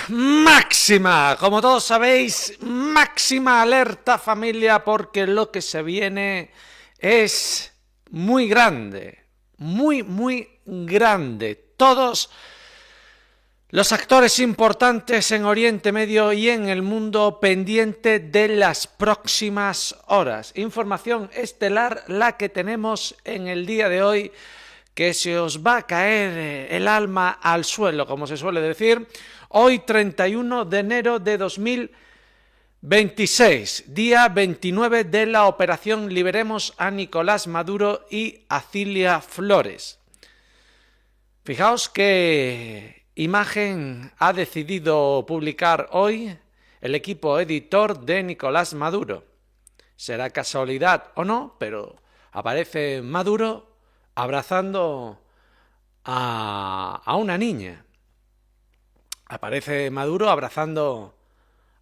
Máxima, como todos sabéis, máxima alerta familia, porque lo que se viene es muy grande, muy grande. Todos los actores importantes en Oriente Medio y en el mundo pendiente de las próximas horas. Información estelar la que tenemos en el día de hoy, que se os va a caer el alma al suelo, como se suele decir. Hoy 31 de enero de 2026, día 29 de la operación Liberemos a Nicolás Maduro y a Cilia Flores. Fijaos qué imagen ha decidido publicar hoy el equipo editor de Nicolás Maduro. Será casualidad o no, pero aparece Maduro abrazando a una niña. Aparece Maduro abrazando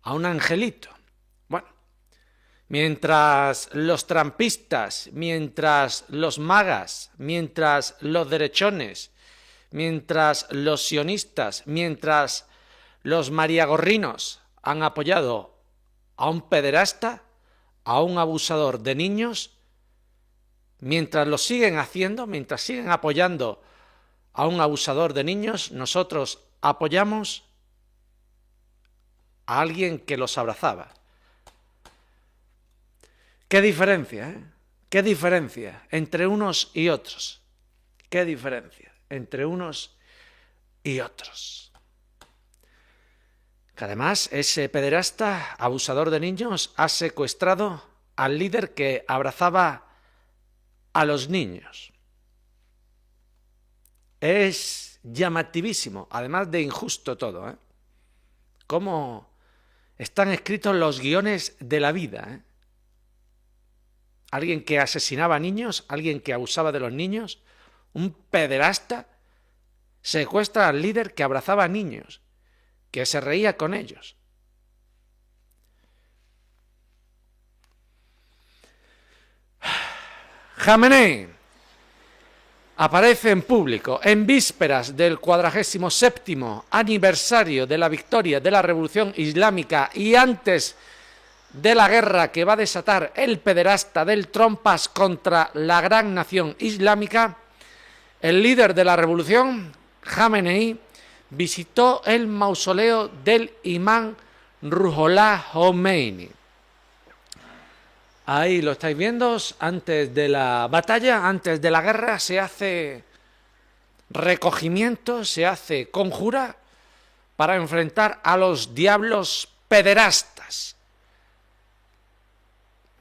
a un angelito. Bueno, mientras los trampistas, mientras los magas, mientras los derechones, mientras los sionistas, mientras los mariagorrinos han apoyado a un pederasta, a un abusador de niños, mientras lo siguen haciendo, mientras siguen apoyando a un abusador de niños, nosotros apoyamos a alguien que los abrazaba. ¿Qué diferencia, eh? ¿Qué diferencia entre unos y otros? ¿Qué diferencia entre unos y otros? Que además ese pederasta, abusador de niños, ha secuestrado al líder que abrazaba a los niños. Es llamativísimo, además de injusto todo, ¿eh? Cómo están escritos los guiones de la vida, ¿eh? Alguien que asesinaba a niños, alguien que abusaba de los niños, un pederasta, secuestra al líder que abrazaba a niños, que se reía con ellos. Jamenei aparece en público en vísperas del 47º aniversario de la victoria de la Revolución Islámica y antes de la guerra que va a desatar el pederasta del Trompas contra la gran nación islámica. El líder de la revolución, Jamenei, visitó el mausoleo del imán Ruhollah Khomeini. Ahí lo estáis viendo, antes de la batalla, antes de la guerra, se hace recogimiento, se hace conjura para enfrentar a los diablos pederastas.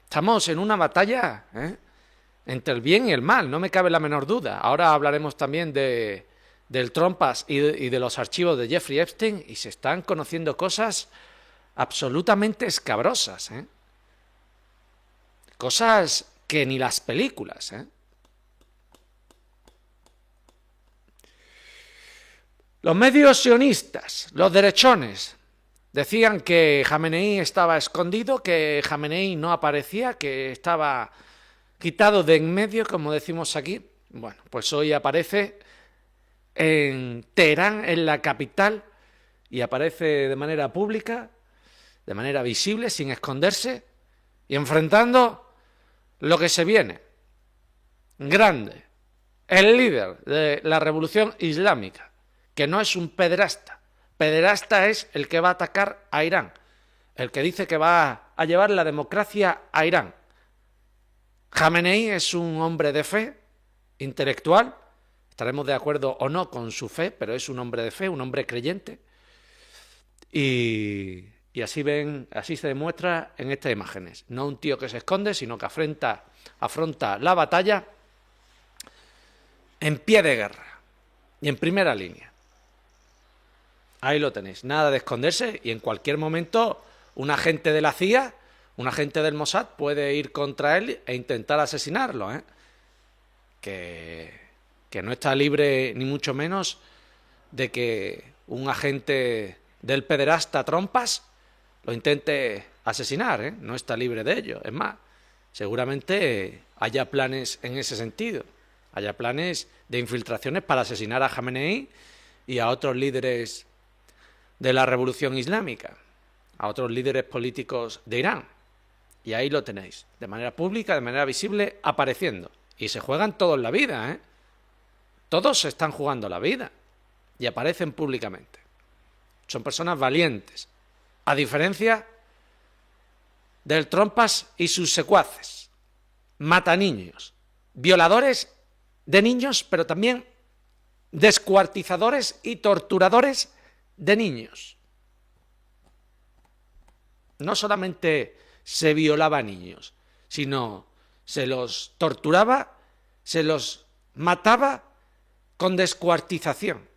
Estamos en una batalla, entre el bien y el mal, no me cabe la menor duda. Ahora hablaremos también del Trompas y de los archivos de Jeffrey Epstein, y se están conociendo cosas absolutamente escabrosas, cosas que ni las películas, Los medios sionistas, los derechones, decían que Jamenei estaba escondido, que Jamenei no aparecía, que estaba quitado de en medio, como decimos aquí. Bueno, pues hoy aparece en Teherán, en la capital, y aparece de manera pública, de manera visible, sin esconderse, y enfrentando lo que se viene. Grande. El líder de la Revolución Islámica, que no es un pederasta. Pederasta es el que va a atacar a Irán, el que dice que va a llevar la democracia a Irán. Jamenei es un hombre de fe, intelectual, estaremos de acuerdo o no con su fe, pero es un hombre de fe, un hombre creyente, y así se demuestra en estas imágenes. No un tío que se esconde, sino que afronta la batalla en pie de guerra y en primera línea. Ahí lo tenéis, nada de esconderse, y en cualquier momento un agente de la CIA, un agente del Mossad puede ir contra él e intentar asesinarlo, que no está libre ni mucho menos de que un agente del pederasta Trompas lo intente asesinar, no está libre de ello. Es más, seguramente haya planes en ese sentido, haya planes de infiltraciones para asesinar a Jamenei y a otros líderes de la revolución islámica, a otros líderes políticos de Irán. Y ahí lo tenéis, de manera pública, de manera visible, apareciendo. Y se juegan todos la vida, ¿eh? Todos se están jugando la vida y aparecen públicamente. Son personas valientes, a diferencia del Trompas y sus secuaces. Mata niños, violadores de niños, pero también descuartizadores y torturadores de niños. No solamente se violaba a niños, sino se los torturaba, se los mataba con descuartización,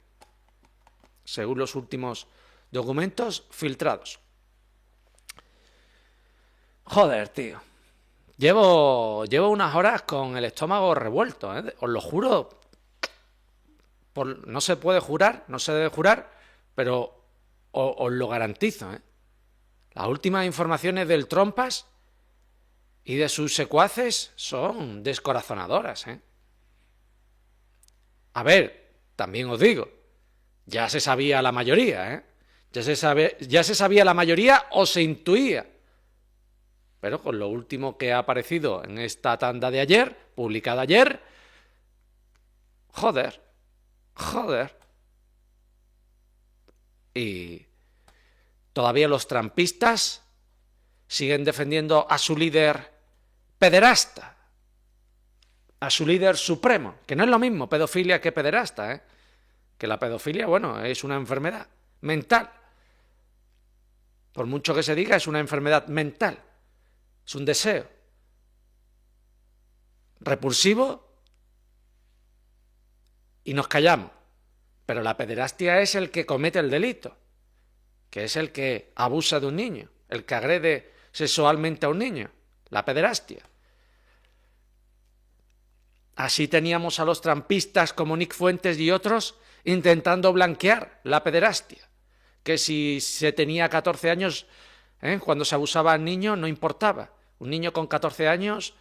según los últimos documentos filtrados. Joder, tío. Llevo unas horas con el estómago revuelto, ¿eh? Os lo juro. No se puede jurar, no se debe jurar, pero os lo garantizo, ¿eh? Las últimas informaciones del Trompas y de sus secuaces son descorazonadoras, ¿eh? A ver, también os digo, ya se sabía la mayoría, ¿eh? Ya se sabía la mayoría o se intuía. Pero con lo último que ha aparecido en esta tanda de ayer, publicada ayer, joder. Y todavía los trampistas siguen defendiendo a su líder pederasta, a su líder supremo, que no es lo mismo pedofilia que pederasta, ¿eh? Que la pedofilia, bueno, es una enfermedad mental. Por mucho que se diga, es una enfermedad mental. Es un deseo repulsivo y nos callamos. Pero la pederastia es el que comete el delito, que es el que abusa de un niño, el que agrede sexualmente a un niño, la pederastia. Así teníamos a los trampistas como Nick Fuentes y otros intentando blanquear la pederastia, que si se tenía 14 años, cuando se abusaba al niño no importaba. Un niño con 14 años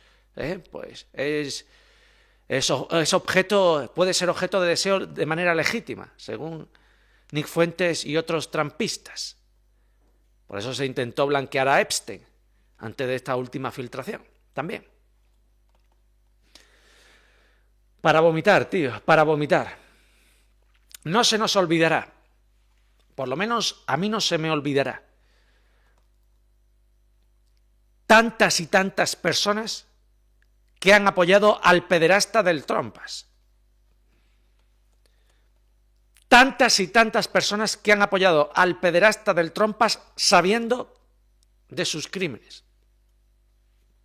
pues puede ser objeto de deseo de manera legítima, según Nick Fuentes y otros trampistas. Por eso se intentó blanquear a Epstein antes de esta última filtración, también. Para vomitar, tío, para vomitar. No se nos olvidará, por lo menos a mí no se me olvidará, tantas y tantas personas que han apoyado al pederasta del Trompas. Tantas y tantas personas que han apoyado al pederasta del Trompas sabiendo de sus crímenes.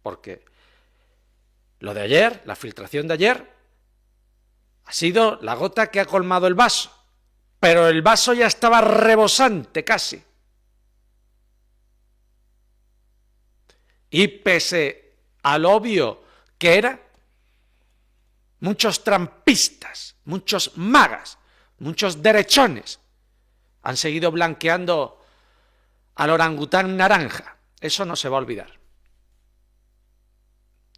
Porque lo de ayer, la filtración de ayer, ha sido la gota que ha colmado el vaso. Pero el vaso ya estaba rebosante casi. Y pese al obvio que era, muchos trampistas, muchos magas, muchos derechones han seguido blanqueando al orangután naranja. Eso no se va a olvidar.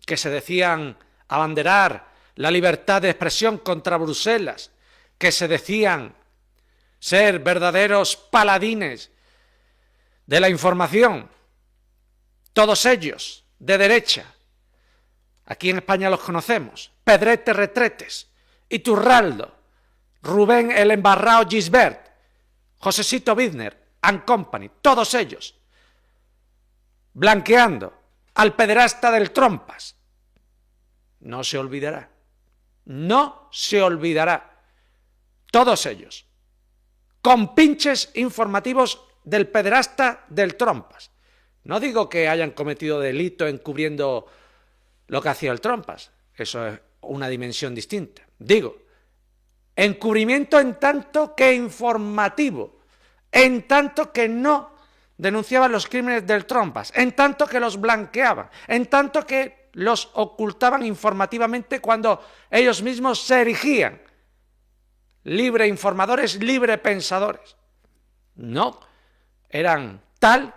Que se decían abanderar la libertad de expresión contra Bruselas, que se decían ser verdaderos paladines de la información, todos ellos de derecha. Aquí en España los conocemos: Pedrete Retretes, Iturraldo, Rubén el Embarrao Gisbert, Josecito Bidner and Company, todos ellos blanqueando al pederasta del Trompas. No se olvidará, no se olvidará. Todos ellos, con pinches informativos del pederasta del Trompas. No digo que hayan cometido delito encubriendo lo que hacía el Trompas, eso es una dimensión distinta. Digo, encubrimiento en tanto que informativo, en tanto que no denunciaban los crímenes del Trompas, en tanto que los blanqueaban, en tanto que los ocultaban informativamente cuando ellos mismos se erigían libre informadores, libre pensadores. No, eran tal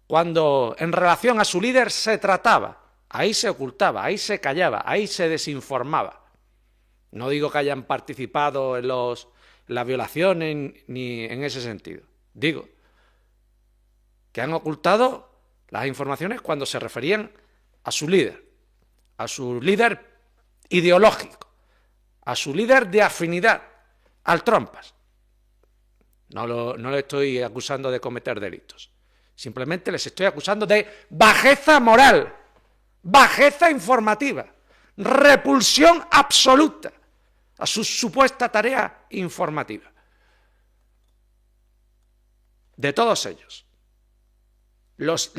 cuando en relación a su líder se trataba. Ahí se ocultaba, ahí se callaba, ahí se desinformaba. No digo que hayan participado en las violaciones ni en ese sentido. Digo, que han ocultado las informaciones cuando se referían a su líder ideológico, a su líder de afinidad, al Trompas. No le estoy acusando de cometer delitos. Simplemente les estoy acusando de bajeza moral, bajeza informativa, repulsión absoluta a su supuesta tarea informativa. De todos ellos. Los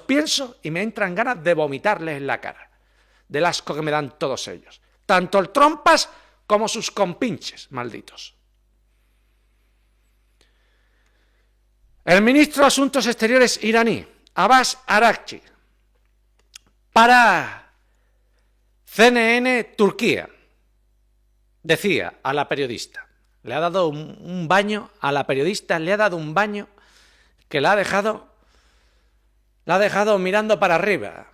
pienso y me entran ganas de vomitarles en la cara. Del asco que me dan todos ellos. Tanto el Trompas como sus compinches malditos. El ministro de Asuntos Exteriores iraní, Abbas Araghchi, para CNN Turquía, decía a la periodista, le ha dado un baño a la periodista, le ha dado un baño que la ha dejado mirando para arriba.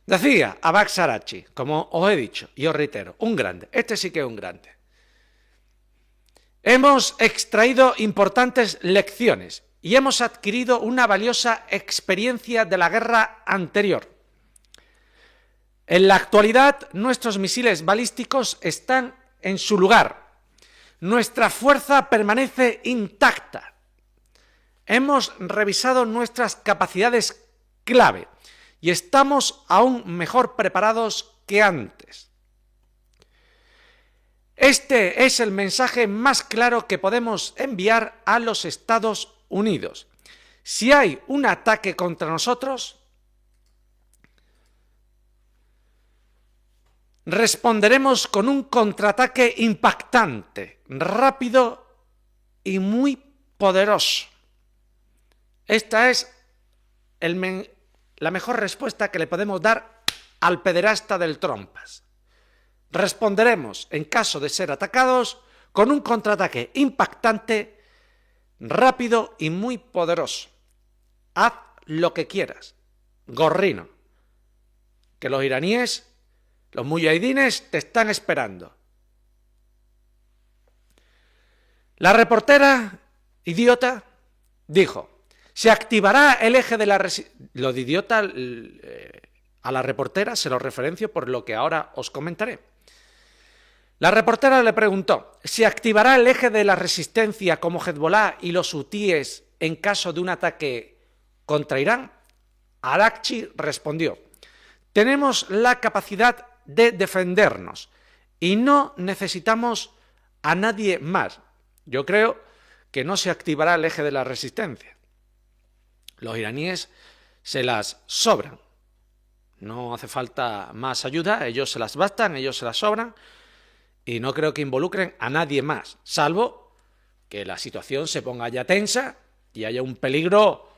Decía Abbas Araghchi, como os he dicho y os reitero, un grande, este sí que es un grande. Hemos extraído importantes lecciones y hemos adquirido una valiosa experiencia de la guerra anterior. En la actualidad, nuestros misiles balísticos están en su lugar. Nuestra fuerza permanece intacta. Hemos revisado nuestras capacidades clave y estamos aún mejor preparados que antes. Este es el mensaje más claro que podemos enviar a los Estados Unidos. Si hay un ataque contra nosotros, responderemos con un contraataque impactante, rápido y muy poderoso. Esta es la mejor respuesta que le podemos dar al pederasta del Trompas. Responderemos, en caso de ser atacados, con un contraataque impactante, rápido y muy poderoso. Haz lo que quieras, gorrino, que los iraníes, los muyahidines, te están esperando. La reportera idiota dijo, se activará el eje de la resistencia. Lo de idiota a la reportera se lo referencio por lo que ahora os comentaré. La reportera le preguntó, ¿se activará el eje de la resistencia como Hezbollah y los hutíes en caso de un ataque contra Irán? Araghchi respondió, tenemos la capacidad de defendernos y no necesitamos a nadie más. Yo creo que no se activará el eje de la resistencia. Los iraníes se las sobran. No hace falta más ayuda, ellos se las bastan, ellos se las sobran. Y no creo que involucren a nadie más, salvo que la situación se ponga ya tensa y haya un peligro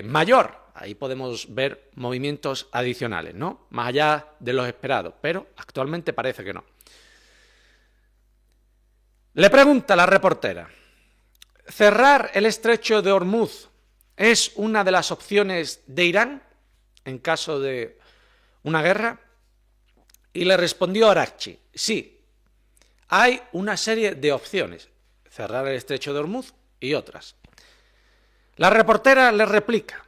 mayor. Ahí podemos ver movimientos adicionales, ¿no? Más allá de los esperados, pero actualmente parece que no. Le pregunta la reportera, ¿cerrar el estrecho de Hormuz es una de las opciones de Irán en caso de una guerra? Y le respondió Araghchi, sí. Hay una serie de opciones, cerrar el estrecho de Hormuz y otras. La reportera le replica,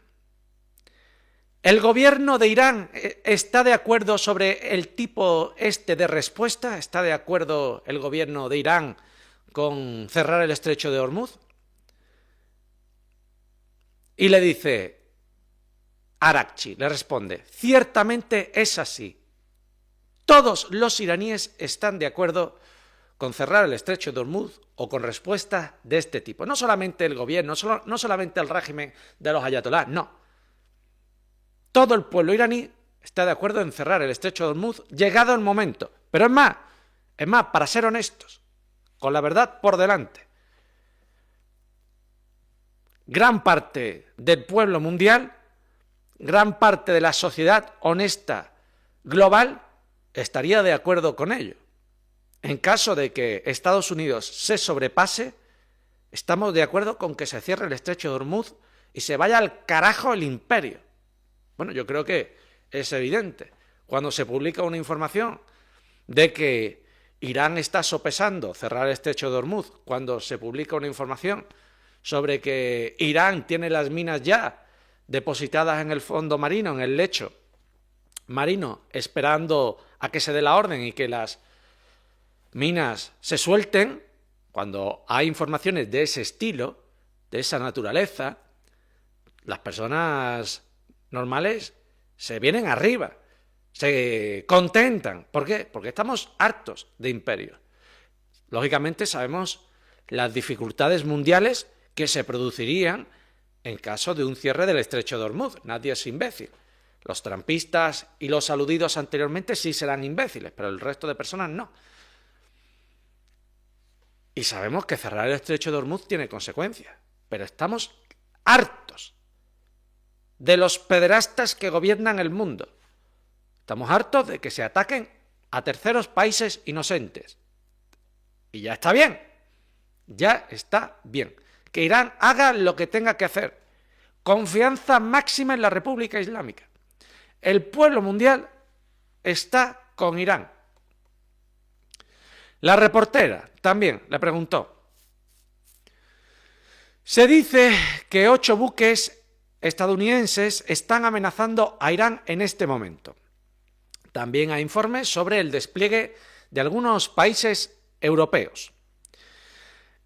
¿el gobierno de Irán está de acuerdo sobre el tipo de respuesta? ¿Está de acuerdo el gobierno de Irán con cerrar el estrecho de Hormuz? Y le dice, Araghchi le responde, ciertamente es así. Todos los iraníes están de acuerdo con cerrar el estrecho de Hormuz o con respuestas de este tipo. No solamente el gobierno, no solamente el régimen de los ayatolás, no. Todo el pueblo iraní está de acuerdo en cerrar el estrecho de Hormuz llegado el momento. Pero es más, para ser honestos, con la verdad por delante, gran parte del pueblo mundial, gran parte de la sociedad honesta global estaría de acuerdo con ello. En caso de que Estados Unidos se sobrepase, estamos de acuerdo con que se cierre el estrecho de Hormuz y se vaya al carajo el imperio. Bueno, yo creo que es evidente. Cuando se publica una información de que Irán está sopesando cerrar el estrecho de Hormuz, cuando se publica una información sobre que Irán tiene las minas ya depositadas en el fondo marino, en el lecho marino, esperando a que se dé la orden y que las minas se suelten, cuando hay informaciones de ese estilo, de esa naturaleza, las personas normales se vienen arriba, se contentan. ¿Por qué? Porque estamos hartos de imperios. Lógicamente sabemos las dificultades mundiales que se producirían en caso de un cierre del estrecho de Hormuz. Nadie es imbécil. Los trampistas y los aludidos anteriormente sí serán imbéciles, pero el resto de personas no. Y sabemos que cerrar el estrecho de Hormuz tiene consecuencias, pero estamos hartos de los pederastas que gobiernan el mundo. Estamos hartos de que se ataquen a terceros países inocentes. Y ya está bien. Ya está bien. Que Irán haga lo que tenga que hacer. Confianza máxima en la República Islámica. El pueblo mundial está con Irán. La reportera también le preguntó. Se dice que 8 buques estadounidenses están amenazando a Irán en este momento. También hay informes sobre el despliegue de algunos países europeos.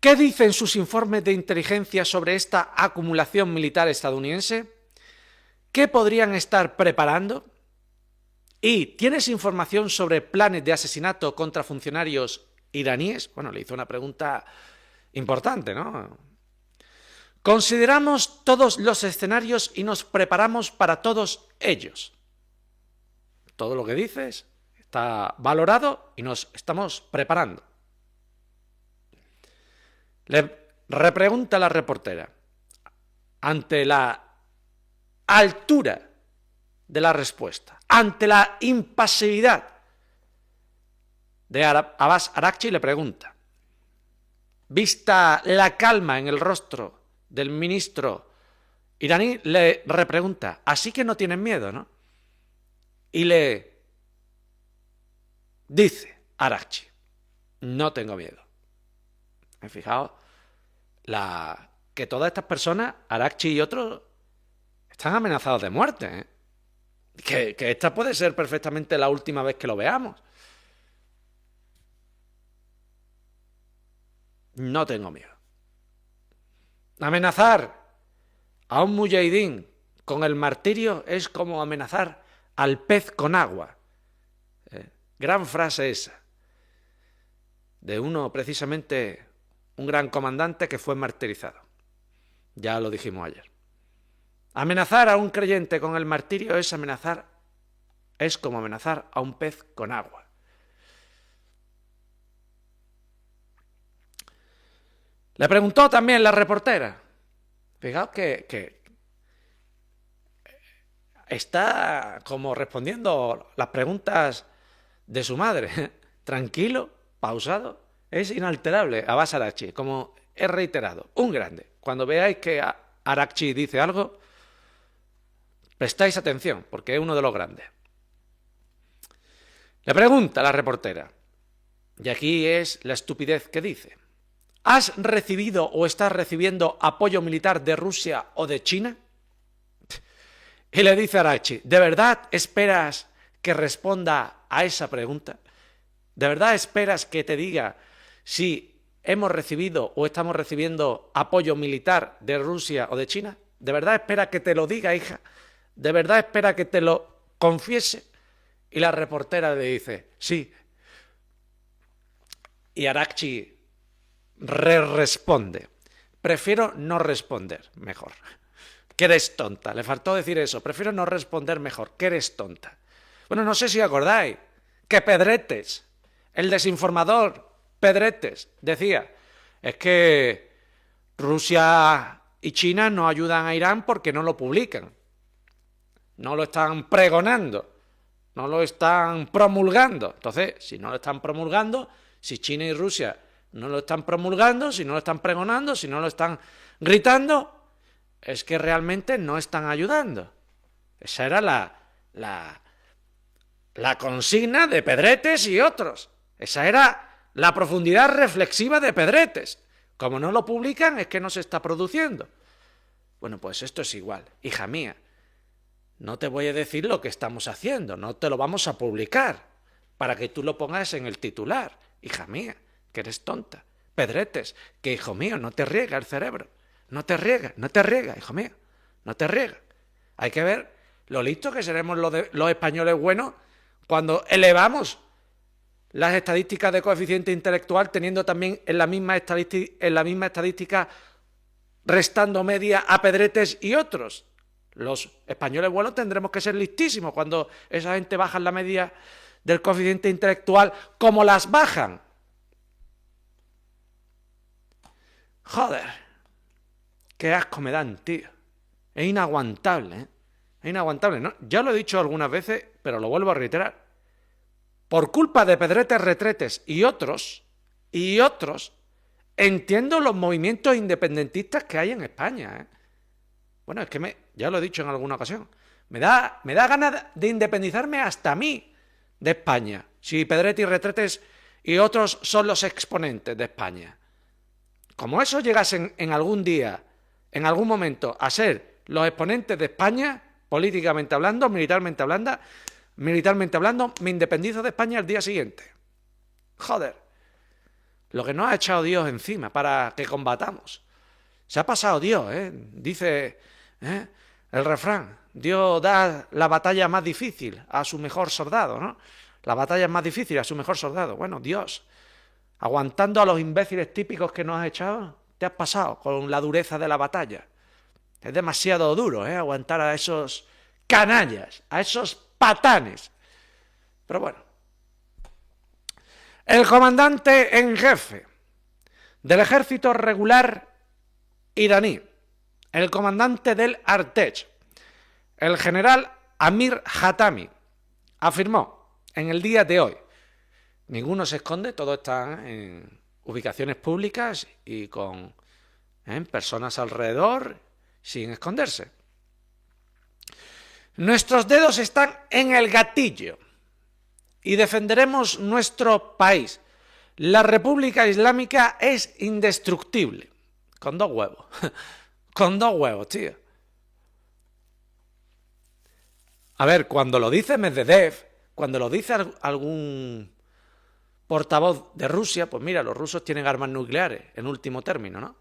¿Qué dicen sus informes de inteligencia sobre esta acumulación militar estadounidense? ¿Qué podrían estar preparando? ¿Y tienes información sobre planes de asesinato contra funcionarios iraníes? Bueno, le hizo una pregunta importante, ¿no? Consideramos todos los escenarios y nos preparamos para todos ellos. Todo lo que dices está valorado y nos estamos preparando. Le repregunta la reportera, ante la altura de la respuesta, ante la impasividad de Abbas Araghchi, le pregunta, vista la calma en el rostro del ministro iraní, le repregunta, así que no tienen miedo, ¿no? Y le dice Araghchi, no tengo miedo. ¿Me he fijado? Que todas estas personas, Araghchi y otros, están amenazados de muerte, ¿eh? Que esta puede ser perfectamente la última vez que lo veamos. No tengo miedo. Amenazar a un mujahidín con el martirio es como amenazar al pez con agua. Gran frase esa. De uno, precisamente, un gran comandante que fue martirizado. Ya lo dijimos ayer. Amenazar a un creyente con el martirio es como amenazar a un pez con agua. Le preguntó también la reportera. Fijaos que está como respondiendo las preguntas de su madre. Tranquilo, pausado, es inalterable. Abbas Araghchi, como he reiterado, un grande. Cuando veáis que Araghchi dice algo, prestáis atención, porque es uno de los grandes. Le pregunta la reportera, y aquí es la estupidez que dice, ¿has recibido o estás recibiendo apoyo militar de Rusia o de China? Y le dice Araghchi, ¿de verdad esperas que responda a esa pregunta? ¿De verdad esperas que te diga si hemos recibido o estamos recibiendo apoyo militar de Rusia o de China? ¿De verdad espera que te lo diga, hija? ¿De verdad espera que te lo confiese? Y la reportera le dice, sí. Y Araghchi responde, prefiero no responder, mejor. Que eres tonta. Le faltó decir eso, prefiero no responder mejor, que eres tonta. Bueno, no sé si acordáis que Pedretes, el desinformador Pedretes, decía, es que Rusia y China no ayudan a Irán porque no lo publican. No lo están pregonando, no lo están promulgando. Entonces, si no lo están promulgando, si China y Rusia no lo están promulgando, si no lo están pregonando, si no lo están gritando, es que realmente no están ayudando. Esa era la consigna de Pedretes y otros. Esa era la profundidad reflexiva de Pedretes. Como no lo publican, es que no se está produciendo. Bueno, pues esto es igual. Hija mía, no te voy a decir lo que estamos haciendo, no te lo vamos a publicar para que tú lo pongas en el titular. Hija mía, que eres tonta. Pedretes, que hijo mío, no te riega el cerebro. No te riega, hijo mío. No te riega. Hay que ver lo listos que seremos los españoles buenos cuando elevamos las estadísticas de coeficiente intelectual teniendo también en la misma estadística restando media a Pedretes y otros. Los españoles buenos tendremos que ser listísimos cuando esa gente baja la media del coeficiente intelectual como las bajan. Joder, qué asco me dan, tío. Es inaguantable, ¿eh? Es inaguantable, ¿no? Ya lo he dicho algunas veces, pero lo vuelvo a reiterar. Por culpa de Pedretes Retretes y otros, entiendo los movimientos independentistas que hay en España, ¿eh? Bueno, es que ya lo he dicho en alguna ocasión, me da ganas de independizarme hasta a mí de España, si Pedretes y Retretes y otros son los exponentes de España. Como esos llegasen en algún día, en algún momento, a ser los exponentes de España, políticamente hablando, militarmente hablando, me independizo de España el día siguiente. Joder, lo que nos ha echado Dios encima para que combatamos. Se ha pasado Dios, ¿eh? Dice el refrán, Dios da la batalla más difícil a su mejor soldado, ¿no? La batalla es más difícil a su mejor soldado. Bueno, Dios, aguantando a los imbéciles típicos que nos has echado, te has pasado con la dureza de la batalla. Es demasiado duro, aguantar a esos canallas, a esos patanes. Pero bueno. El comandante en jefe del ejército regular iraní, el comandante del Artech, el general Amir Hatami, afirmó en el día de hoy, ninguno se esconde, todo está en ubicaciones públicas y con personas alrededor sin esconderse. Nuestros dedos están en el gatillo y defenderemos nuestro país. La República Islámica es indestructible. Con 2 huevos. Con 2 huevos, tío. A ver, cuando lo dice Medvedev, cuando lo dice algún portavoz de Rusia, pues mira, los rusos tienen armas nucleares, en último término, ¿no?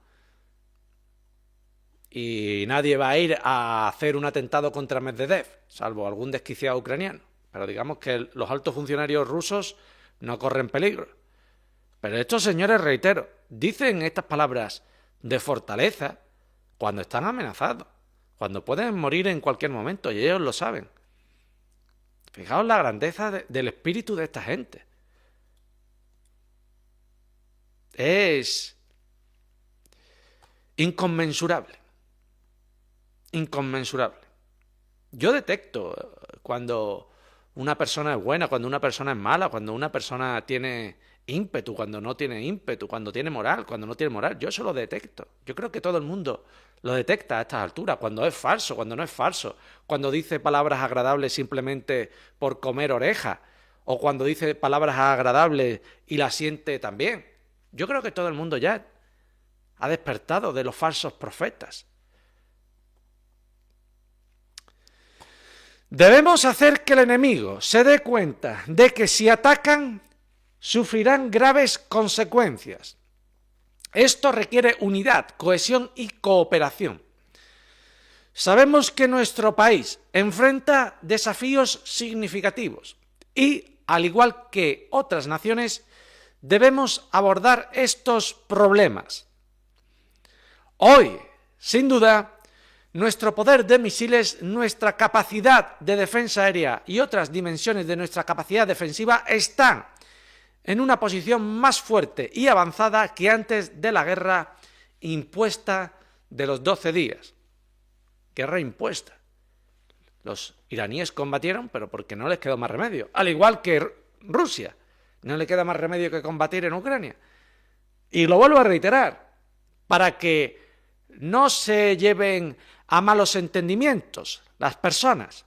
Y nadie va a ir a hacer un atentado contra Medvedev, salvo algún desquiciado ucraniano. Pero digamos que los altos funcionarios rusos no corren peligro. Pero estos señores, reitero, dicen estas palabras de fortaleza cuando están amenazados, cuando pueden morir en cualquier momento, y ellos lo saben. Fijaos la grandeza del espíritu de esta gente. Es inconmensurable. Inconmensurable. Yo detecto cuando una persona es buena, cuando una persona es mala, cuando una persona tiene ímpetu, cuando no tiene ímpetu, cuando tiene moral, cuando no tiene moral. Yo eso lo detecto. Yo creo que todo el mundo lo detecta a estas alturas, cuando es falso, cuando no es falso, cuando dice palabras agradables simplemente por comer oreja, o cuando dice palabras agradables y las siente también. Yo creo que todo el mundo ya ha despertado de los falsos profetas. Debemos hacer que el enemigo se dé cuenta de que si atacan, sufrirán graves consecuencias. Esto requiere unidad, cohesión y cooperación. Sabemos que nuestro país enfrenta desafíos significativos y, al igual que otras naciones, debemos abordar estos problemas. Hoy, sin duda, nuestro poder de misiles, nuestra capacidad de defensa aérea y otras dimensiones de nuestra capacidad defensiva están en una posición más fuerte y avanzada que antes de la guerra impuesta de los 12 días. Guerra impuesta. Los iraníes combatieron, pero porque no les quedó más remedio. Al igual que Rusia, no le queda más remedio que combatir en Ucrania. Y lo vuelvo a reiterar, para que no se lleven a malos entendimientos las personas.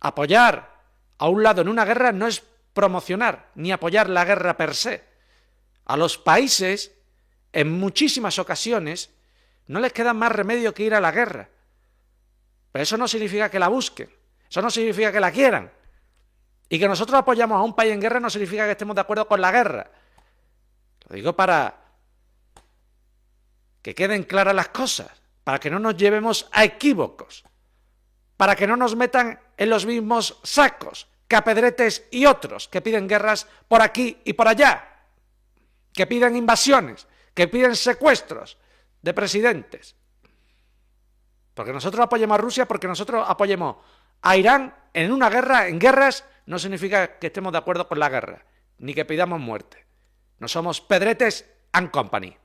Apoyar a un lado en una guerra no es promocionar ni apoyar la guerra per se. A los países en muchísimas ocasiones no les queda más remedio que ir a la guerra. Pero eso no significa que la busquen, eso no significa que la quieran. Y que nosotros apoyamos a un país en guerra no significa que estemos de acuerdo con la guerra. Lo digo para que queden claras las cosas, para que no nos llevemos a equívocos, para que no nos metan en los mismos sacos que a Pedretes y otros que piden guerras por aquí y por allá, que piden invasiones, que piden secuestros de presidentes. Porque nosotros apoyemos a Rusia, porque nosotros apoyemos a Irán en una guerra, en guerras, no significa que estemos de acuerdo con la guerra, ni que pidamos muerte. No somos Pedretes and Company.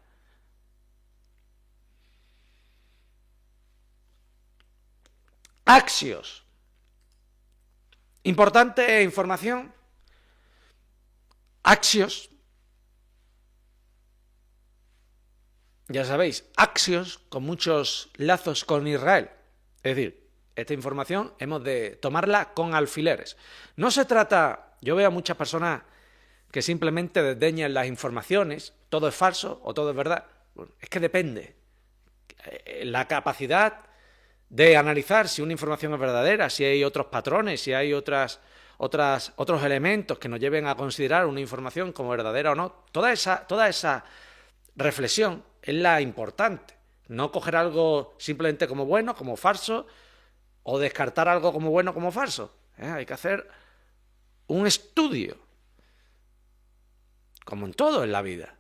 Axios. Importante información. Axios. Ya sabéis, Axios con muchos lazos con Israel. Es decir, esta información hemos de tomarla con alfileres. No se trata, yo veo a muchas personas que simplemente desdeñan las informaciones, todo es falso o todo es verdad. Bueno, es que depende. La capacidad de analizar si una información es verdadera, si hay otros patrones, si hay otros elementos que nos lleven a considerar una información como verdadera o no. Toda esa reflexión es la importante. No coger algo simplemente como bueno, como falso, o descartar algo como bueno, como falso. Hay que hacer un estudio. Como en todo en la vida.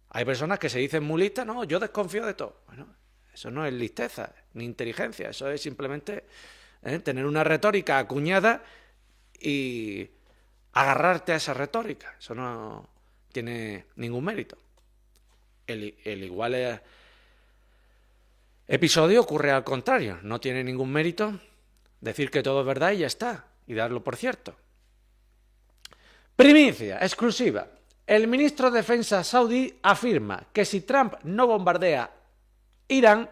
Hay personas que se dicen muy listas, no, yo desconfío de todo. Bueno, eso no es listeza, ni inteligencia, eso es simplemente tener una retórica acuñada y agarrarte a esa retórica. Eso no tiene ningún mérito. El igual episodio ocurre al contrario. No tiene ningún mérito decir que todo es verdad y ya está, y darlo por cierto. Primicia, exclusiva. El ministro de Defensa saudí afirma que si Trump no bombardea Irán,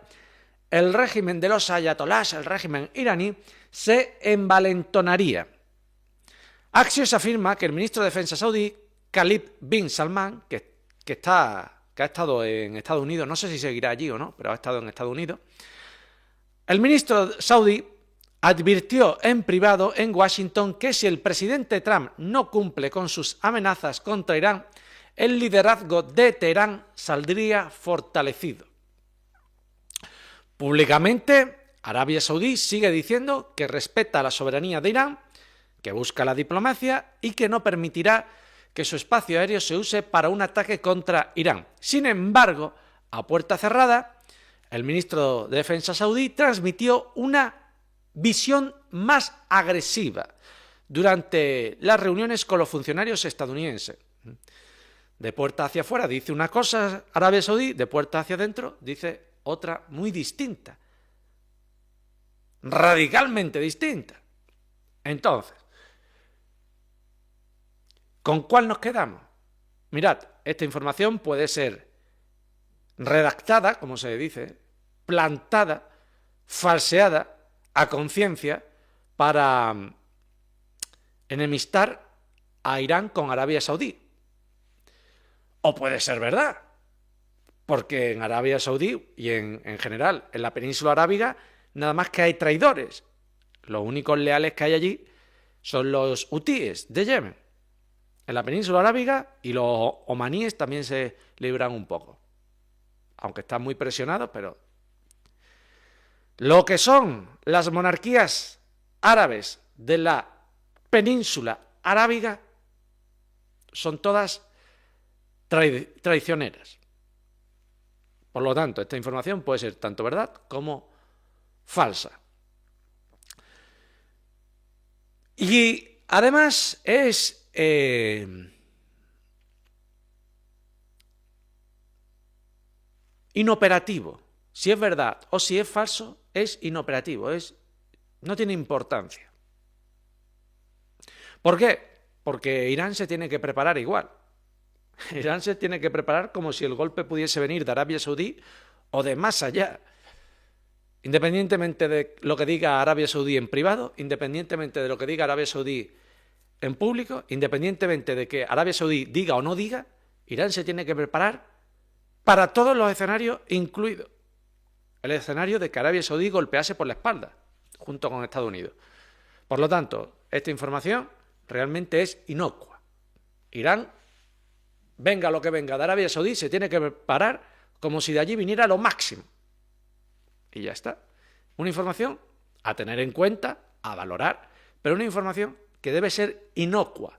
el régimen de los ayatolás, el régimen iraní, se envalentonaría. Axios afirma que el ministro de Defensa saudí, Khalid bin Salman, que ha estado en Estados Unidos, no sé si seguirá allí o no, pero ha estado en Estados Unidos, el ministro saudí advirtió en privado en Washington que si el presidente Trump no cumple con sus amenazas contra Irán, el liderazgo de Teherán saldría fortalecido. Públicamente, Arabia Saudí sigue diciendo que respeta la soberanía de Irán, que busca la diplomacia y que no permitirá que su espacio aéreo se use para un ataque contra Irán. Sin embargo, a puerta cerrada, el ministro de Defensa saudí transmitió una visión más agresiva durante las reuniones con los funcionarios estadounidenses. De puerta hacia afuera dice una cosa Arabia Saudí, de puerta hacia adentro dice otra muy distinta, radicalmente distinta. Entonces, ¿con cuál nos quedamos? Mirad, esta información puede ser redactada, como se dice, plantada, falseada a conciencia para enemistar a Irán con Arabia Saudí. O puede ser verdad, porque en Arabia Saudí y en general en la península arábiga nada más que hay traidores. Los únicos leales que hay allí son los hutíes de Yemen. En la península arábiga y los omaníes también se libran un poco. Aunque están muy presionados, pero lo que son las monarquías árabes de la península arábiga son todas traicioneras. Por lo tanto, esta información puede ser tanto verdad como falsa. Y además es inoperativo. Si es verdad o si es falso, es inoperativo, no tiene importancia. ¿Por qué? Porque Irán se tiene que preparar igual. Irán se tiene que preparar como si el golpe pudiese venir de Arabia Saudí o de más allá. Independientemente de lo que diga Arabia Saudí en privado, independientemente de lo que diga Arabia Saudí en público, independientemente de que Arabia Saudí diga o no diga, Irán se tiene que preparar para todos los escenarios, incluido el escenario de que Arabia Saudí golpease por la espalda, junto con Estados Unidos. Por lo tanto, esta información realmente es inocua. Irán, venga lo que venga de Arabia Saudí, se tiene que parar como si de allí viniera lo máximo. Y ya está. Una información a tener en cuenta, a valorar, pero una información que debe ser inocua.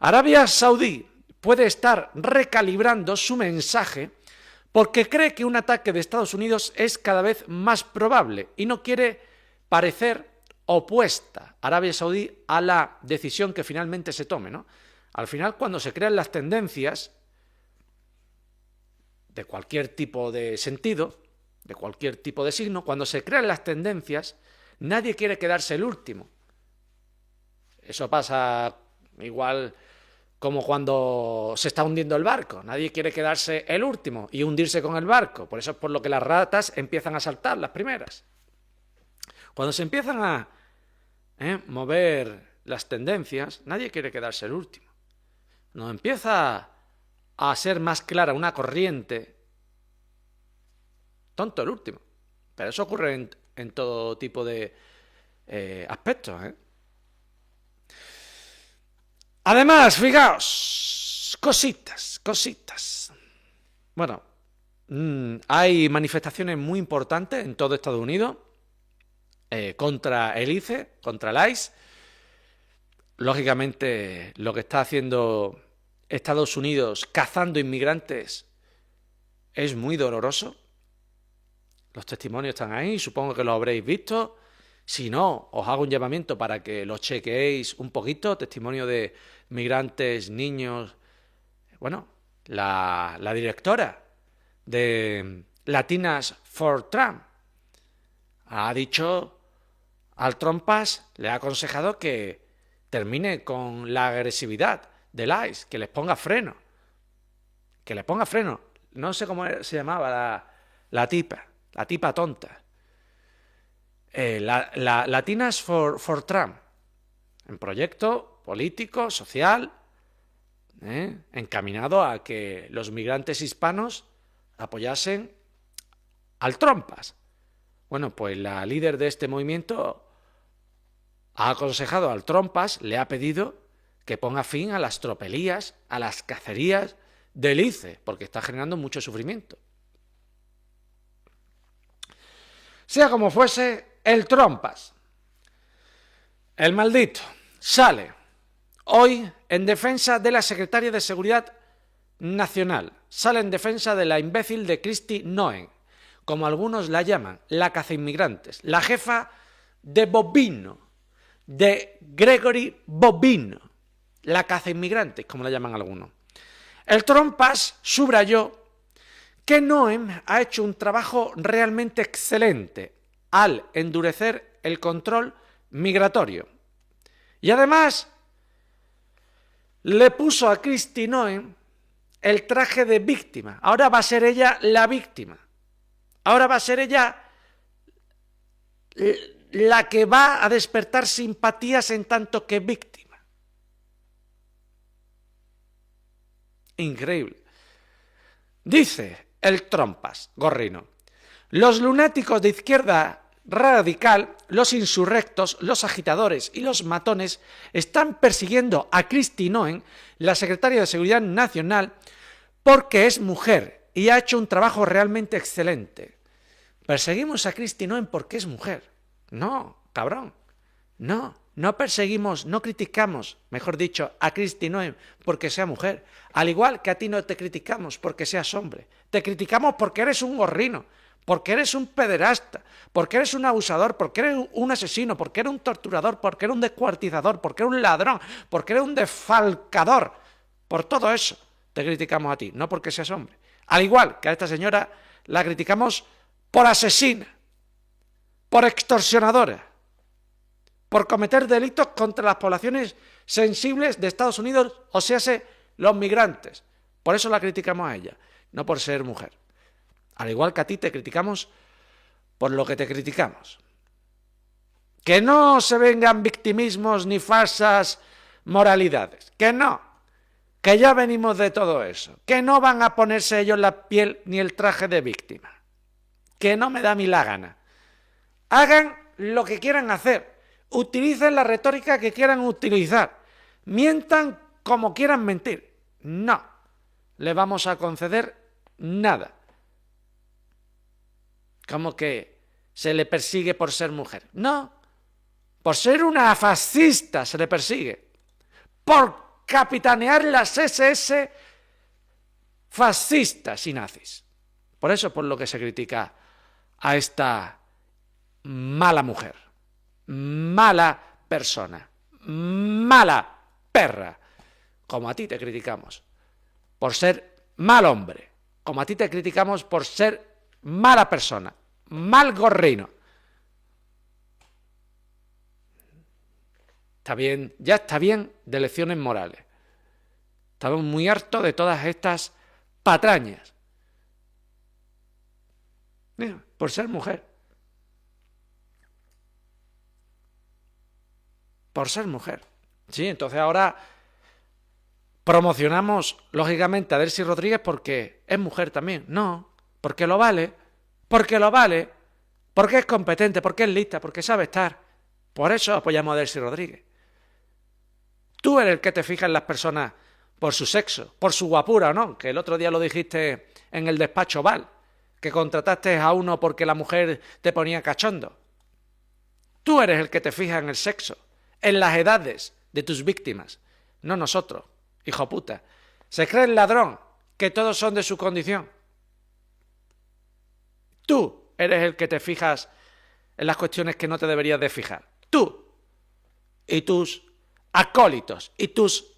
Arabia Saudí puede estar recalibrando su mensaje porque cree que un ataque de Estados Unidos es cada vez más probable y no quiere parecer opuesta Arabia Saudí a la decisión que finalmente se tome, ¿no? Al final, cuando se crean las tendencias de cualquier tipo de sentido, de cualquier tipo de signo, cuando se crean las tendencias, nadie quiere quedarse el último. Eso pasa igual como cuando se está hundiendo el barco. Nadie quiere quedarse el último y hundirse con el barco. Por eso es por lo que las ratas empiezan a saltar las primeras. Cuando se empiezan a mover las tendencias, nadie quiere quedarse el último. No empieza a ser más clara una corriente, tonto el último. Pero eso ocurre en todo tipo de aspectos, Además, fijaos, cositas. Bueno, hay manifestaciones muy importantes en todo Estados Unidos contra el ICE, contra el ICE. Lógicamente, lo que está haciendo Estados Unidos cazando inmigrantes es muy doloroso. Los testimonios están ahí, supongo que los habréis visto. Si no, os hago un llamamiento para que lo chequeéis un poquito. Testimonio de migrantes, niños. Bueno, la directora de Latinas for Trump ha dicho al Trumpas, le ha aconsejado que termine con la agresividad del ICE, que les ponga freno. Que les ponga freno. No sé cómo se llamaba la tipa tonta. Latinas for Trump, un proyecto político, social, encaminado a que los migrantes hispanos apoyasen al Trumpas. Bueno, pues la líder de este movimiento ha aconsejado al Trumpas, le ha pedido que ponga fin a las tropelías, a las cacerías del ICE, porque está generando mucho sufrimiento. Sea como fuese, el Trumpas, el maldito, sale hoy en defensa de la secretaria de Seguridad Nacional, sale en defensa de la imbécil de Kristi Noem, como algunos la llaman, la cazainmigrantes, la jefa de Bobino, de Gregory Bobino, la cazainmigrantes, como la llaman algunos. El Trumpas subrayó que Noem ha hecho un trabajo realmente excelente al endurecer el control migratorio. Y además le puso a Kristi Noem el traje de víctima. Ahora va a ser ella la víctima. Ahora va a ser ella la que va a despertar simpatías en tanto que víctima. Increíble. Dice el Trumpas, Gorrino, los lunáticos de izquierda radical, los insurrectos, los agitadores y los matones están persiguiendo a Kristi Noem, la secretaria de Seguridad Nacional, porque es mujer y ha hecho un trabajo realmente excelente. Perseguimos a Kristi Noem porque es mujer. No, cabrón. No perseguimos, no criticamos, mejor dicho, a Kristi Noem porque sea mujer. Al igual que a ti no te criticamos porque seas hombre. Te criticamos porque eres un gorrino, porque eres un pederasta, porque eres un abusador, porque eres un asesino, porque eres un torturador, porque eres un descuartizador, porque eres un ladrón, porque eres un defalcador. Por todo eso te criticamos a ti, no porque seas hombre. Al igual que a esta señora la criticamos por asesina, por extorsionadora, por cometer delitos contra las poblaciones sensibles de Estados Unidos, o sea, los migrantes. Por eso la criticamos a ella, no por ser mujer. Al igual que a ti te criticamos por lo que te criticamos. Que no se vengan victimismos ni falsas moralidades. Que no. que ya venimos de todo eso, que no van a ponerse ellos la piel ni el traje de víctima, que no me da ni la gana. Hagan lo que quieran hacer, utilicen la retórica que quieran utilizar, mientan como quieran mentir. No le vamos a conceder nada. Como que se le persigue por ser mujer. No, por ser una fascista se le persigue. Por capitanear las SS fascistas y nazis. Por eso es por lo que se critica a esta mala mujer, mala persona, mala perra, como a ti te criticamos por ser mal hombre, como a ti te criticamos por ser mala persona, mal gorrino. Está bien, ya está bien de lecciones morales. Estamos muy hartos de todas estas patrañas. Mira, por ser mujer. Por ser mujer. Sí, entonces ahora promocionamos, lógicamente, a Delcy Rodríguez porque es mujer también. No, porque lo vale, porque es competente, porque es lista, porque sabe estar. Por eso apoyamos a Delcy Rodríguez. Tú eres el que te fijas en las personas por su sexo, por su guapura o no, que el otro día lo dijiste en el despacho Val, que contrataste a uno porque la mujer te ponía cachondo. Tú eres el que te fijas en el sexo, en las edades de tus víctimas, no nosotros, hijo puta. Se cree el ladrón, que todos son de su condición. Tú eres el que te fijas en las cuestiones que no te deberías de fijar. Tú y tus acólitos y tus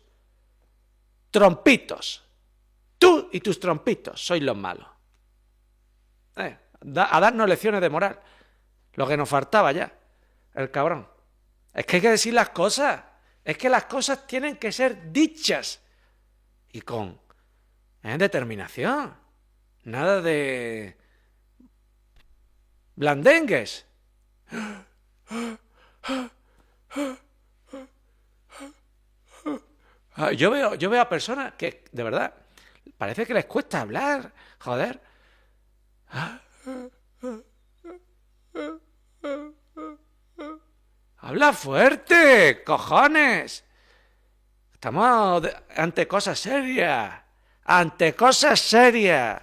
trompitos. Tú y tus trompitos sois los malos. A darnos lecciones de moral. Lo que nos faltaba ya, el cabrón. Es que hay que decir las cosas. Es que las cosas tienen que ser dichas. Y con determinación. Nada de blandengues. Yo veo a personas que, de verdad, parece que les cuesta hablar. Joder. ¡Habla fuerte, cojones! Estamos ante cosas serias. Ante cosas serias.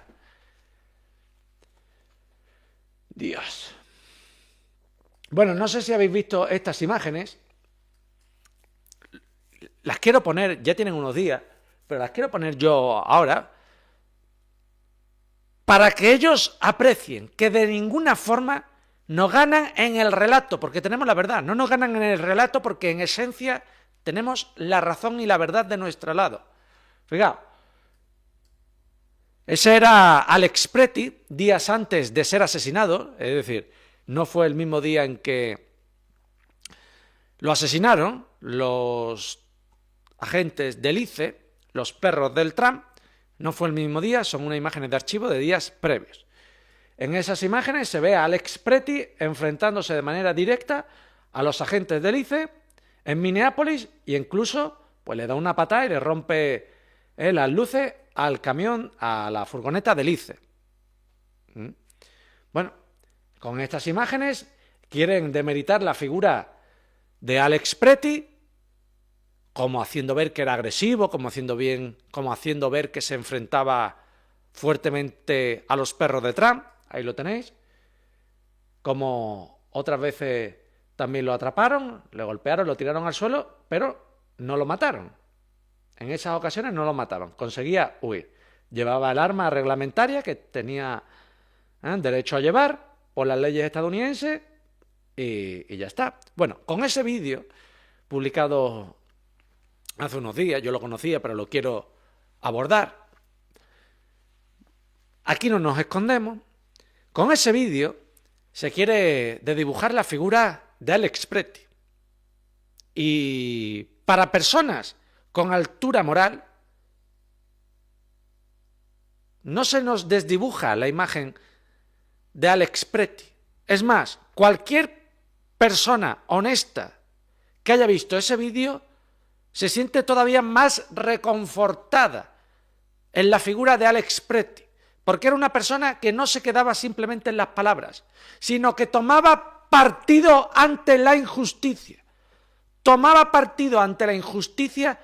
Dios. Bueno, no sé si habéis visto estas imágenes. Las quiero poner, ya tienen unos días, pero las quiero poner yo ahora para que ellos aprecien que de ninguna forma nos ganan en el relato, porque tenemos la verdad. No nos ganan en el relato porque en esencia tenemos la razón y la verdad de nuestro lado. Fijaos, ese era Alex Preti días antes de ser asesinado, es decir, no fue el mismo día en que lo asesinaron los agentes del ICE, los perros del Trump. No fue el mismo día, son unas imágenes de archivo de días previos. En esas imágenes se ve a Alex Preti enfrentándose de manera directa a los agentes del ICE en Minneapolis e incluso pues, le da una patada y le rompe las luces al camión, a la furgoneta del ICE. Bueno, con estas imágenes quieren demeritar la figura de Alex Preti, como haciendo ver que era agresivo, como haciendo ver que se enfrentaba fuertemente a los perros de Trump, ahí lo tenéis, como otras veces también lo atraparon, le golpearon, lo tiraron al suelo, pero no lo mataron. En esas ocasiones no lo mataban, conseguía huir. Llevaba el arma reglamentaria que tenía derecho a llevar por las leyes estadounidenses y ya está. Bueno, con ese vídeo publicado hace unos días, yo lo conocía, pero lo quiero abordar. Aquí no nos escondemos. Con ese vídeo se quiere dibujar la figura de Alex Preti. Y para personas con altura moral, no se nos desdibuja la imagen de Alex Preti. Es más, cualquier persona honesta que haya visto ese vídeo se siente todavía más reconfortada en la figura de Alex Preti, porque era una persona que no se quedaba simplemente en las palabras, sino que tomaba partido ante la injusticia. Tomaba partido ante la injusticia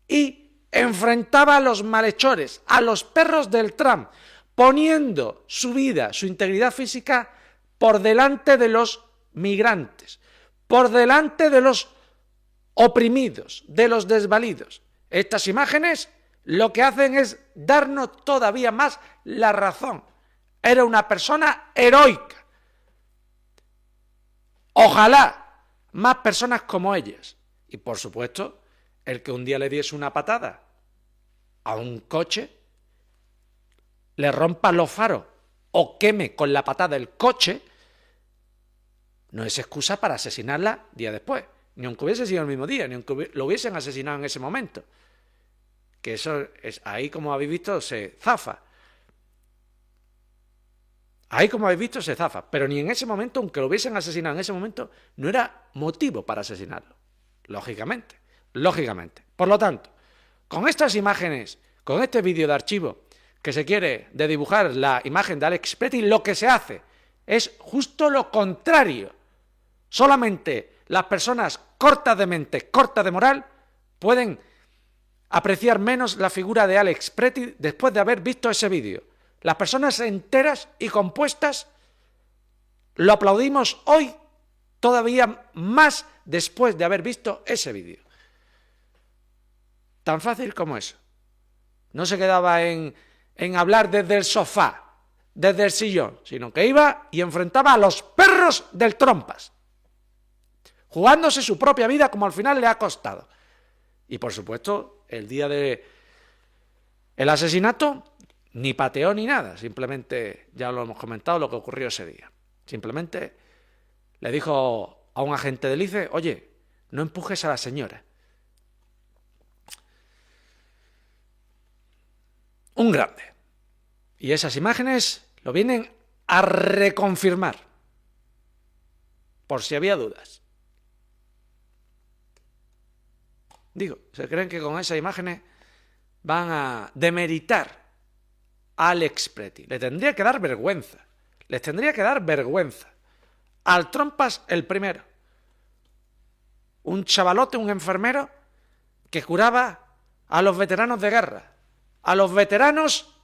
y enfrentaba a los malhechores, a los perros del Trump, poniendo su vida, su integridad física por delante de los migrantes, por delante de los oprimidos, de los desvalidos. Estas imágenes lo que hacen es darnos todavía más la razón. Era una persona heroica. Ojalá más personas como ellas. Y por supuesto, el que un día le diese una patada a un coche, le rompa los faros o queme con la patada el coche, no es excusa para asesinarla día después. Ni aunque hubiese sido el mismo día, ni aunque lo hubiesen asesinado en ese momento. Que eso es ahí, como habéis visto, se zafa. Ahí, como habéis visto, se zafa. Pero ni en ese momento, aunque lo hubiesen asesinado en ese momento, no era motivo para asesinarlo. Lógicamente. Lógicamente. Por lo tanto, con estas imágenes, con este vídeo de archivo que se quiere de dibujar la imagen de Alex Preti, lo que se hace es justo lo contrario. Solamente las personas cortas de mente, cortas de moral, pueden apreciar menos la figura de Alex Preti después de haber visto ese vídeo. Las personas enteras y compuestas lo aplaudimos hoy todavía más después de haber visto ese vídeo. Tan fácil como eso. No se quedaba en hablar desde el sofá, desde el sillón, sino que iba y enfrentaba a los perros del Trompas, jugándose su propia vida como al final le ha costado. Y por supuesto, el día del asesinato, ni pateó ni nada, simplemente, ya lo hemos comentado, lo que ocurrió ese día. Simplemente le dijo a un agente del ICE, oye, no empujes a la señora. Un grande. Y esas imágenes lo vienen a reconfirmar, por si había dudas. Digo, se creen que con esas imágenes van a demeritar a Alex Preti. Le tendría que dar vergüenza. Les tendría que dar vergüenza. Al Trompas el primero. Un chavalote, un enfermero, que curaba a los veteranos de guerra. A los veteranos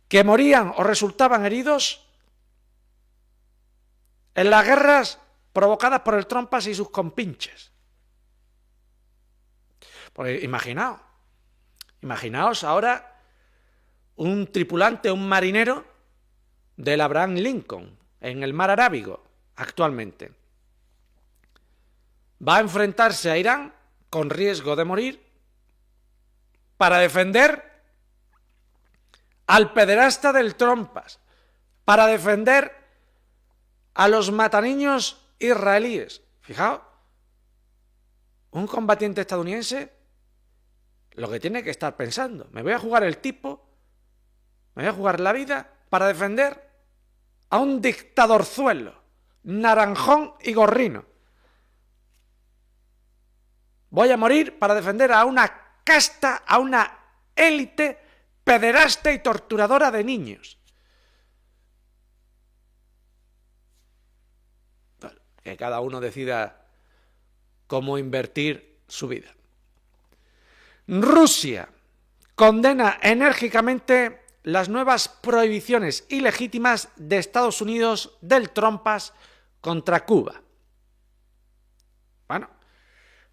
que morían o resultaban heridos en las guerras provocadas por el Trompas y sus compinches. Porque imaginaos ahora un tripulante, un marinero del Abraham Lincoln en el mar Arábigo actualmente. Va a enfrentarse a Irán con riesgo de morir para defender al pederasta del Trompas, para defender a los mataniños israelíes. Fijaos, un combatiente estadounidense lo que tiene que estar pensando, me voy a jugar el tipo, me voy a jugar la vida para defender a un dictadorzuelo, naranjón y gorrino. Voy a morir para defender a una casta, a una élite pederasta y torturadora de niños. Bueno, que cada uno decida cómo invertir su vida. Rusia condena enérgicamente las nuevas prohibiciones ilegítimas de Estados Unidos del Trompas contra Cuba. Bueno,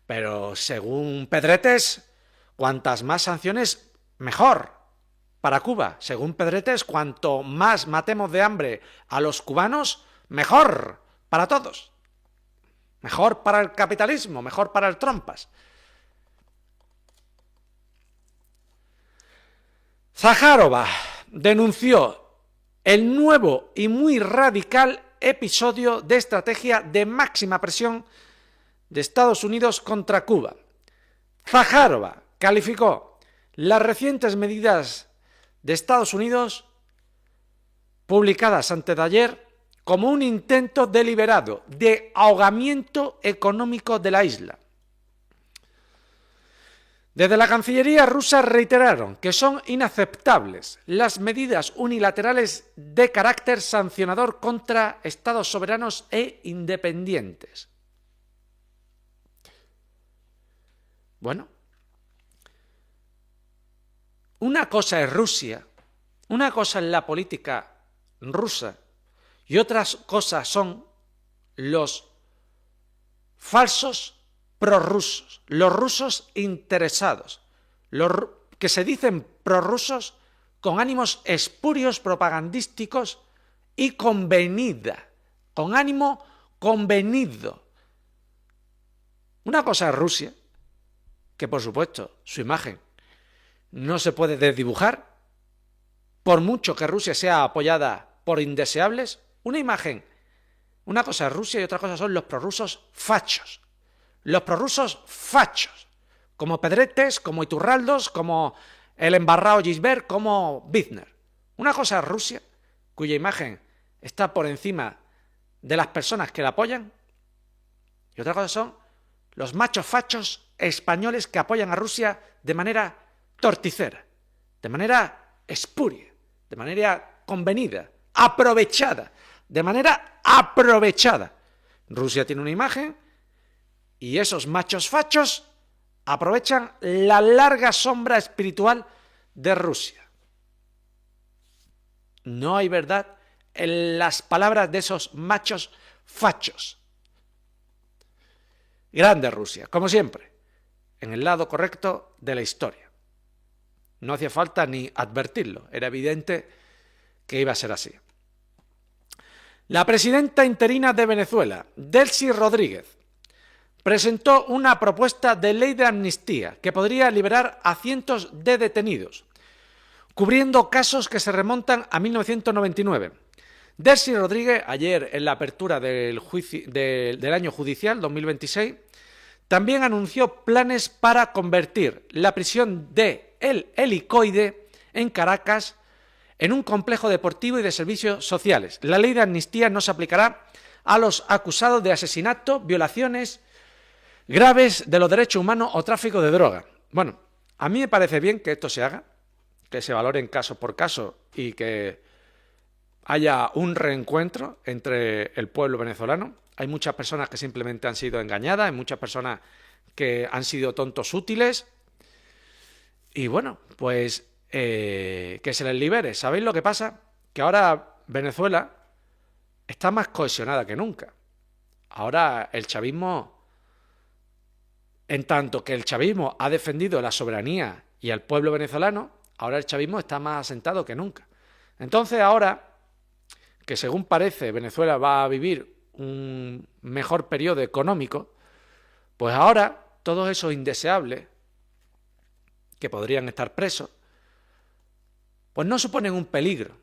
pero según Pedretes, cuantas más sanciones, mejor para Cuba. Según Pedretes, cuanto más matemos de hambre a los cubanos, mejor para todos. Mejor para el capitalismo, mejor para el Trompas. Zaharova denunció el nuevo y muy radical episodio de estrategia de máxima presión de Estados Unidos contra Cuba. Zaharova calificó las recientes medidas de Estados Unidos publicadas antes de ayer como un intento deliberado de ahogamiento económico de la isla. Desde la Cancillería rusa reiteraron que son inaceptables las medidas unilaterales de carácter sancionador contra estados soberanos e independientes. Bueno, una cosa es Rusia, una cosa es la política rusa y otras cosas son los falsos prorrusos, los rusos interesados, los que se dicen prorrusos con ánimos espurios propagandísticos y con ánimo convenido. Una cosa es Rusia, que por supuesto su imagen no se puede desdibujar, por mucho que Rusia sea apoyada por indeseables. Una cosa es Rusia y otra cosa son los prorrusos fachos. Los prorrusos fachos, como Pedretes, como Iturraldos, como el embarrado Gisbert, como Bizner. Una cosa es Rusia, cuya imagen está por encima de las personas que la apoyan, y otra cosa son los machos fachos españoles que apoyan a Rusia de manera torticera, de manera espuria, de manera convenida, aprovechada, de manera aprovechada. Rusia tiene una imagen y esos machos fachos aprovechan la larga sombra espiritual de Rusia. No hay verdad en las palabras de esos machos fachos. Grande Rusia, como siempre, en el lado correcto de la historia. No hacía falta ni advertirlo, era evidente que iba a ser así. La presidenta interina de Venezuela, Delcy Rodríguez, presentó una propuesta de ley de amnistía que podría liberar a cientos de detenidos, cubriendo casos que se remontan a 1999. Delcy Rodríguez, ayer en la apertura del año judicial 2026, también anunció planes para convertir la prisión de El Helicoide en Caracas en un complejo deportivo y de servicios sociales. La ley de amnistía no se aplicará a los acusados de asesinato, violaciones graves de los derechos humanos o tráfico de droga. Bueno, a mí me parece bien que esto se haga, que se valoren caso por caso y que haya un reencuentro entre el pueblo venezolano. Hay muchas personas que simplemente han sido engañadas, hay muchas personas que han sido tontos útiles. Y bueno, pues que se les libere. ¿Sabéis lo que pasa? Que ahora Venezuela está más cohesionada que nunca. Ahora el chavismo, en tanto que el chavismo ha defendido la soberanía y al pueblo venezolano, ahora el chavismo está más asentado que nunca. Entonces ahora, que según parece Venezuela va a vivir un mejor periodo económico, pues ahora todos esos indeseables que podrían estar presos, pues no suponen un peligro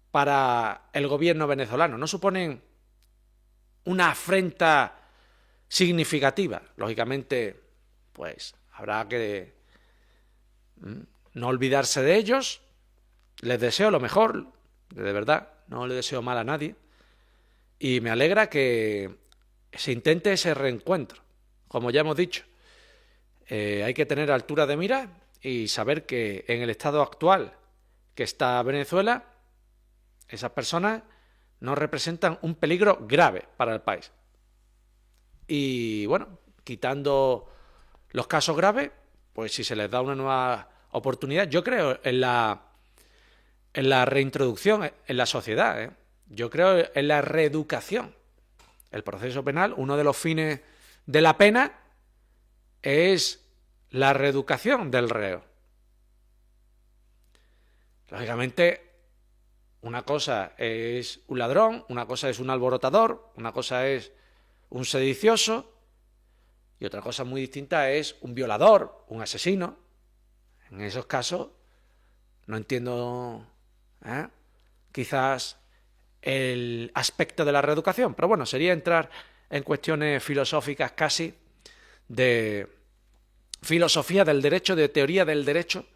para el gobierno venezolano, no suponen una afrenta significativa. Lógicamente, pues habrá que no olvidarse de ellos. Les deseo lo mejor, de verdad, no les deseo mal a nadie. Y me alegra que se intente ese reencuentro. Como ya hemos dicho, hay que tener altura de mira y saber que en el estado actual que está Venezuela, esas personas no representan un peligro grave para el país. Y bueno, quitando los casos graves, pues si se les da una nueva oportunidad, yo creo en la reintroducción en la sociedad, ¿eh? Yo creo en la reeducación. El proceso penal, uno de los fines de la pena es la reeducación del reo. Lógicamente, una cosa es un ladrón, una cosa es un alborotador, una cosa es un sedicioso y otra cosa muy distinta es un violador, un asesino. En esos casos no entiendo quizás el aspecto de la reeducación, pero bueno, sería entrar en cuestiones filosóficas casi de filosofía del derecho, de teoría del derecho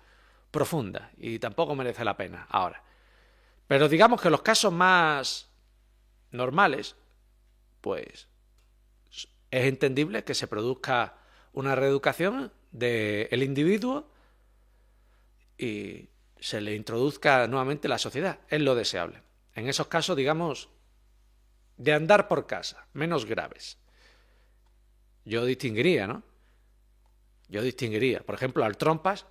profunda, y tampoco merece la pena ahora. Pero digamos que los casos más normales, pues es entendible que se produzca una reeducación del individuo y se le introduzca nuevamente la sociedad. Es lo deseable. En esos casos, digamos, de andar por casa, menos graves. Yo distinguiría, ¿no? Yo distinguiría, por ejemplo, al Trompas,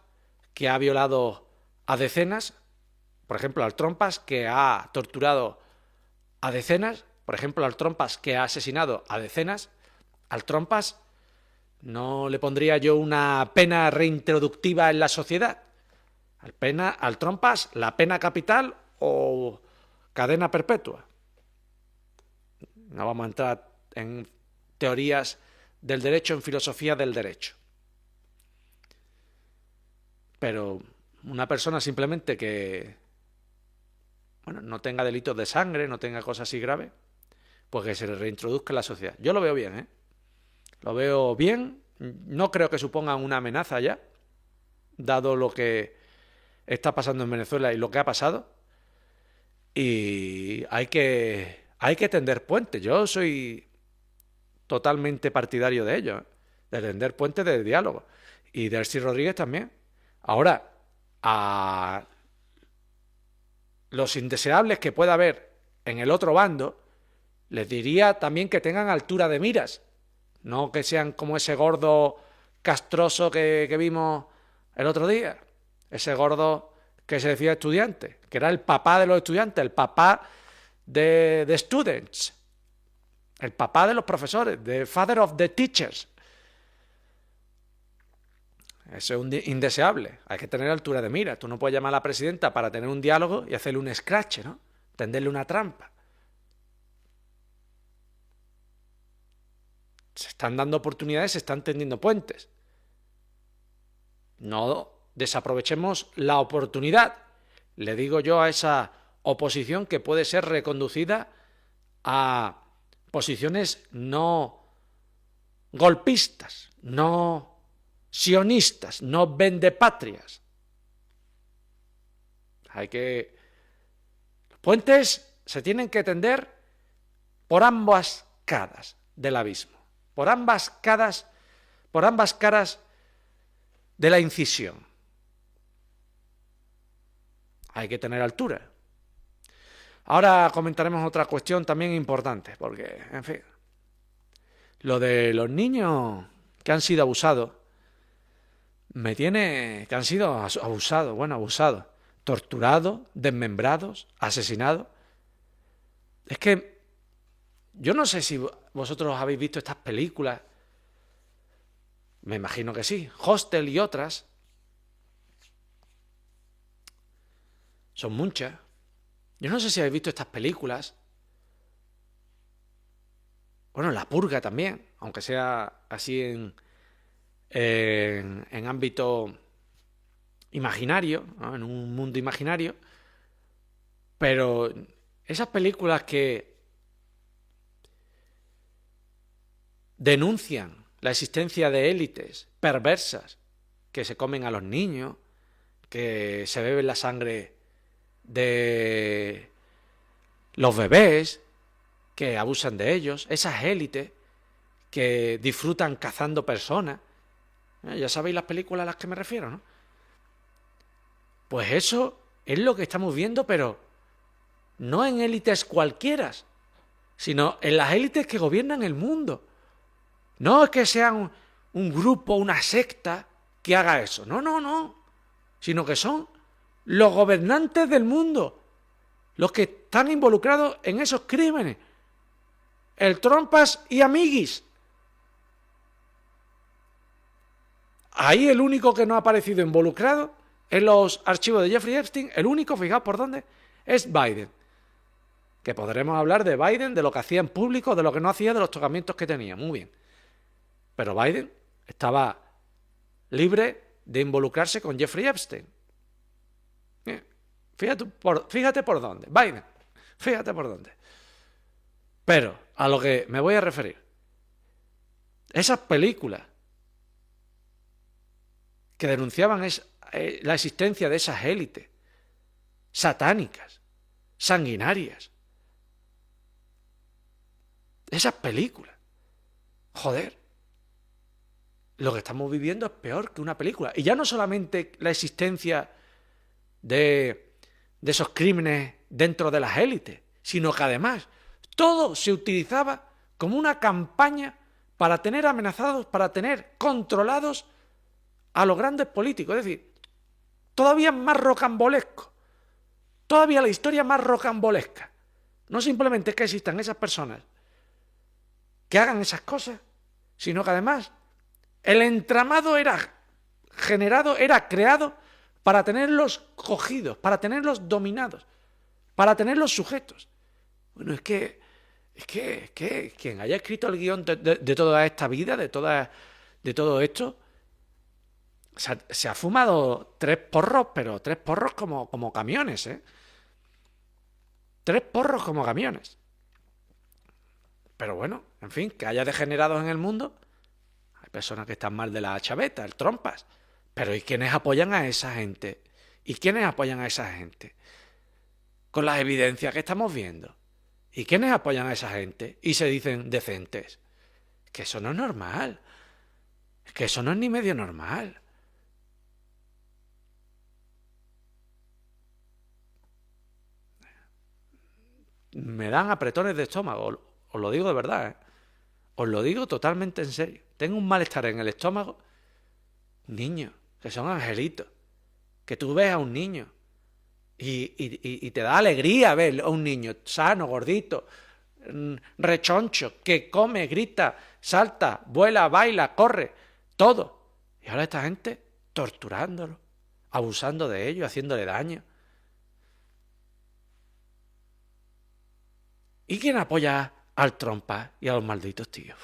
que ha violado a decenas, por ejemplo, al Trompas, que ha torturado a decenas, por ejemplo, al Trompas, que ha asesinado a decenas. Al Trompas no le pondría yo una pena reintroductiva en la sociedad. Al Trompas, la pena capital o cadena perpetua. No vamos a entrar en teorías del derecho, en filosofía del derecho. Pero una persona simplemente que no tenga delitos de sangre, no tenga cosas así graves, pues que se le reintroduzca en la sociedad. Yo lo veo bien, ¿eh? Lo veo bien. No creo que supongan una amenaza ya, dado lo que está pasando en Venezuela y lo que ha pasado. Y hay que tender puentes. Yo soy totalmente partidario de ello, ¿eh? De tender puentes de diálogo. Y Delcy Rodríguez también. Ahora, a los indeseables que pueda haber en el otro bando, les diría también que tengan altura de miras. No que sean como ese gordo castroso que vimos el otro día. Ese gordo que se decía estudiante, que era el papá de los estudiantes, el papá de students, el papá de los profesores, the father of the teachers. Eso es un indeseable. Hay que tener altura de mira. Tú no puedes llamar a la presidenta para tener un diálogo y hacerle un escrache, ¿no? Tenderle una trampa. Se están dando oportunidades, se están tendiendo puentes. No desaprovechemos la oportunidad. Le digo yo a esa oposición que puede ser reconducida a posiciones no golpistas, no sionistas, no vendepatrias. Los puentes se tienen que tender por ambas caras del abismo, por ambas caras de la incisión. Hay que tener altura. Ahora comentaremos otra cuestión también importante, porque, en fin, lo de los niños que han sido abusados, torturados, desmembrados, asesinados. Es que yo no sé si vosotros habéis visto estas películas. Me imagino que sí. Hostel y otras. Son muchas. Yo no sé si habéis visto estas películas. Bueno, La Purga también, aunque sea así en ámbito imaginario, ¿no? En un mundo imaginario. Pero esas películas que denuncian la existencia de élites perversas que se comen a los niños, que se beben la sangre de los bebés, que abusan de ellos, esas élites que disfrutan cazando personas. Ya sabéis las películas a las que me refiero, ¿no? Pues eso es lo que estamos viendo, pero no en élites cualquiera, sino en las élites que gobiernan el mundo. No es que sean un grupo, una secta que haga eso. No. Sino que son los gobernantes del mundo los que están involucrados en esos crímenes. El Trompas y amiguis. Ahí el único que no ha aparecido involucrado en los archivos de Jeffrey Epstein, el único, fijaos por dónde, es Biden. Que podremos hablar de Biden, de lo que hacía en público, de lo que no hacía, de los tocamientos que tenía. Muy bien. Pero Biden estaba libre de involucrarse con Jeffrey Epstein. Fíjate por dónde. Biden, fíjate por dónde. Pero a lo que me voy a referir, esas películas que denunciaban la existencia de esas élites satánicas, sanguinarias, esas películas, joder, lo que estamos viviendo es peor que una película. Y ya no solamente la existencia de esos crímenes dentro de las élites, sino que además todo se utilizaba como una campaña para tener amenazados, para tener controlados a los grandes políticos. Es decir, todavía más rocambolesco, todavía la historia más rocambolesca. No simplemente que existan esas personas que hagan esas cosas, sino que además el entramado era generado, era creado para tenerlos cogidos, para tenerlos dominados, para tenerlos sujetos. Bueno, es que quien haya escrito el guión de toda esta vida, de todo esto, se ha fumado 3 porros, pero 3 porros como camiones, ¿eh? 3 porros como camiones. Pero bueno, en fin, que haya degenerados en el mundo. Hay personas que están mal de la chaveta, el trompas. Pero ¿y quiénes apoyan a esa gente? ¿Y quiénes apoyan a esa gente? Con las evidencias que estamos viendo. ¿Y quiénes apoyan a esa gente? Y se dicen decentes. Es que eso no es normal. Es que eso no es ni medio normal. Me dan apretones de estómago. Os lo digo de verdad, ¿eh? Os lo digo totalmente en serio. Tengo un malestar en el estómago. Niños, que son angelitos. Que tú ves a un niño y te da alegría ver a un niño sano, gordito, rechoncho, que come, grita, salta, vuela, baila, corre, todo. Y ahora esta gente torturándolo, abusando de ellos, haciéndole daño. ¿Y quién apoya al trompa y a los malditos tíos?